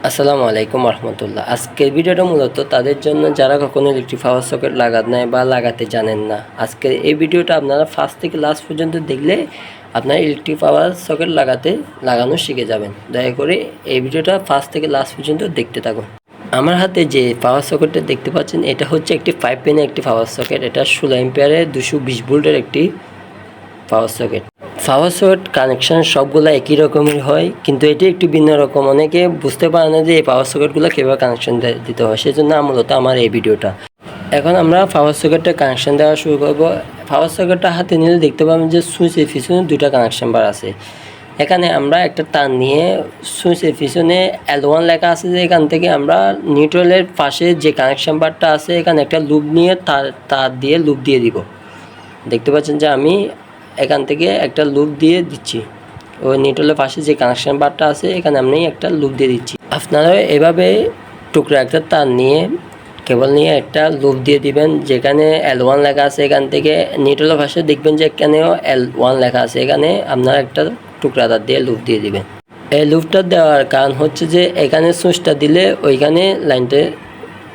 আসসালামু আলাইকুম রহমতুল্লাহ। আজকের ভিডিওটা মূলত তাদের জন্য যারা কখনো ইলেকট্রিক পাওয়ার সকেট লাগাতে নাই বা লাগাতে জানেন না। আজকের এই ভিডিওটা আপনারা ফার্স্ট থেকে লাস্ট পর্যন্ত দেখলে আপনারা ইলেকট্রিক পাওয়ার সকেট লাগানো শিখে যাবেন। দয়া করে এই ভিডিওটা ফার্স্ট থেকে লাস্ট পর্যন্ত দেখতে থাকুন। আমার হাতে যে পাওয়ার সকেটটা দেখতে পাচ্ছেন, এটা হচ্ছে একটি 5 পিনের একটি পাওয়ার সকেট। এটা 16 অ্যাম্পিয়ারের 220 ভোল্টের একটি পাওয়ার সকেট। পাওয়ার সকেট কানেকশন সবগুলো একই রকমের হয়, কিন্তু এটি একটু ভিন্ন রকম। অনেকে বুঝতে পারে না যে এই পাওয়ার সকেটগুলো কীভাবে কানেকশন দিতে হয়, সেজন্য মূলত আমার এই ভিডিওটা। এখন আমরা পাওয়ার সকেটটা কানেকশন দেওয়া শুরু করব। পাওয়ার সকেটটা হাতে নিলে দেখতে পাবেন যে সুইচের পিছনে দুইটা কানেকশন বার আছে। এখানে আমরা একটা তার নিয়ে সুইচের পিছনে L1 লেখা আছে, যে এখান থেকে আমরা নিউট্রালের পাশে যে কানেকশন বারটা আছে এখানে একটা লুপ নিয়ে তার দিয়ে লুপ দিয়ে দিব। দেখতে পাচ্ছেন যে আমি এখান থেকে একটা লুপ দিয়ে দিচ্ছি। ওই নিউট্রালের পাশে যে কানেকশন বারটা আছে এখানে আমি একটা লুপ দিয়ে দিচ্ছি। আপনারা এভাবে টুকরা একটা তার নিয়ে কেবল নিয়ে একটা লুপ দিয়ে দিবেন। যেখানে L1 লেখা আছে এখান থেকে নিউট্রালের পাশে দেখবেন যে এখানেও L1 লেখা আছে, এখানে আপনারা একটা টুকরা তার দিয়ে লুপ দিয়ে দিবেন। এই লুপটা দেওয়ার কারণ হচ্ছে যে এখানে সুইচটা দিলে ওইখানে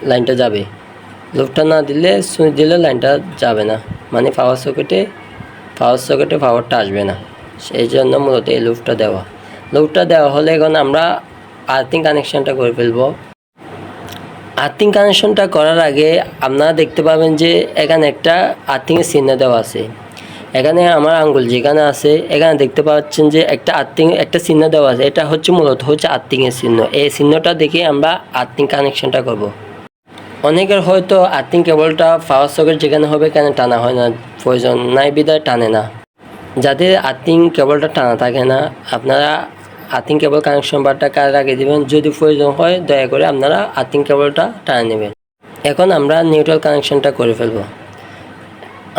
লাইনটা যাবে, লুপটা না দিলে সুইচ দিলে লাইনটা যাবে না, মানে পাওয়ার সকেটে পাওয়ারটা আসবে না। সেই জন্য মূলত এই লুপটা দেওয়া হলে এখন আমরা আর্থিং কানেকশানটা করে ফেলবো। আর্থিং কানেকশনটা করার আগে আপনারা দেখতে পাবেন যে এখানে একটা আর্থিংয়ের চিহ্ন দেওয়া আছে। এখানে আমার আঙ্গুল যেখানে আছে এখানে দেখতে পাচ্ছেন যে একটা চিহ্ন দেওয়া আছে। এটা মূলত হচ্ছে আর্থিংয়ের চিহ্ন। এই চিহ্নটা দেখে আমরা আর্থিং কানেকশনটা করব। অনেকের হয়তো আর্থিং কেবলটা পাওয়ার সকেট যেখানে হবে এখানে টানা হয় না, প্রয়োজন নাই বিধায় টানে না। যাদের আর্থিং কেবলটা টানা থাকে না, আপনারা আর্থিং কেবল কানেকশন বারটা কাজে লাগিয়ে দেবেন। যদি প্রয়োজন হয় দয়া করে আপনারা আর্থিং কেবলটা টানে নেবেন। এখন আমরা নিউট্রাল কানেকশনটা করে ফেলব।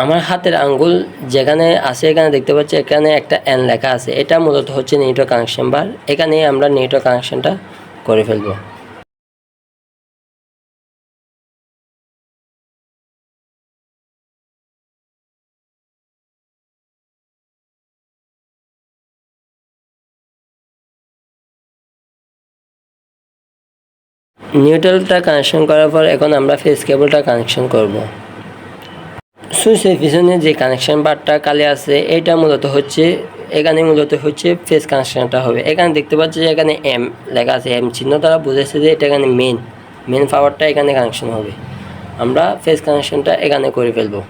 আমার হাতের আঙ্গুল যেখানে আছে এখানে দেখতে পাচ্ছি এখানে একটা N লেখা আছে। এটা মূলত হচ্ছে নিউট্রাল কানেকশন বার। এখানে আমরা নিউট্রাল কানেকশনটা করে ফেলব। নিউট্রালটা কানেকশন করার পর এখন আমরা ফেজ কেবলটা কানেকশন করব। সুইচের পিছনে যে কানেকশন বারটা কালি আছে এটা এখানে মূলত হচ্ছে ফেজ কানেকশনটা হবে। এখানে দেখতে পাচ্ছি যে এখানে M লেখা আছে, M চিহ্ন দ্বারা বুঝেছে যে এটা এখানে মেন পাওয়ারটা এখানে কানেকশন হবে। আমরা ফেজ কানেকশনটা এখানে করে ফেলবো।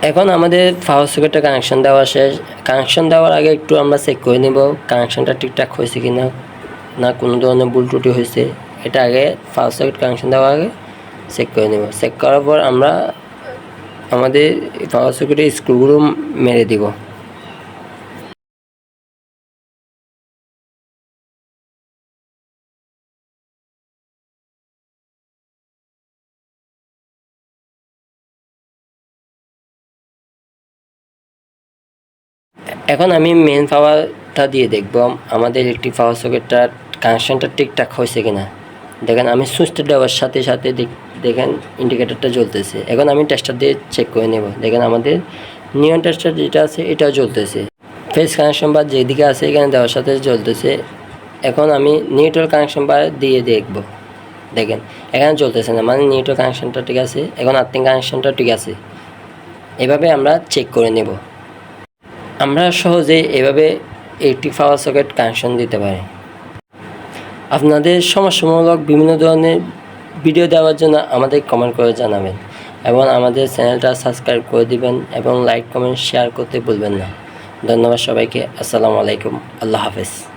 এখন আমাদের পাওয়ার সকেটটা কানেকশন দেওয়া শেষ। কানেকশন দেওয়ার আগে একটু আমরা চেক করে নেব কানেকশনটা ঠিকঠাক হয়েছে কি না কোনো ধরনের ভুল ত্রুটি হয়েছে। এটা আগে পাওয়ার সকেট কানেকশন দেওয়ার আগে চেক করে নেব। চেক করার পর আমরা আমাদের পাওয়ার সকেটের স্ক্রুগুলো মেরে দিব। এখন আমি মেন পাওয়ারটা দিয়ে দেখব আমাদের ইলেকট্রিক পাওয়ার সকেটটার কানেকশনটা ঠিকঠাক হয়েছে কিনা। দেখেন আমি সুইচটা দেওয়ার সাথে সাথে দেখেন ইন্ডিকেটরটা জ্বলতেছে। এখন আমি টেস্টার দিয়ে চেক করে নেব। দেখেন আমাদের নিয়ন টেস্টার যেটা আছে এটাও জ্বলতেছে। ফেজ কানেকশন বার যেদিকে আছে এখানে দেওয়ার সাথে জ্বলতেছে। এখন আমি নিউট্রাল কানেকশন বার দিয়ে দেখব। দেখেন এখানে জ্বলতেছে না, মানে নিউট্রাল কানেকশনটা ঠিক আছে। এখন আর্থিং কানেকশনটা ঠিক আছে। এভাবে আমরা চেক করে নেব। আমরা সহজে এভাবে ইলেকট্রিক পাওয়ার সকেট কানেকশন দিতে পারি। আপনাদের সমস্যামূলক বিভিন্ন ধরনের ভিডিও দেওয়ার জন্য আমাদের কমেন্ট করে জানাবেন এবং আমাদের চ্যানেলটা সাবস্ক্রাইব করে দিবেন এবং লাইক কমেন্ট শেয়ার করতে ভুলবেন না। ধন্যবাদ সবাইকে। আসসালামু আলাইকুম। আল্লাহ হাফেজ।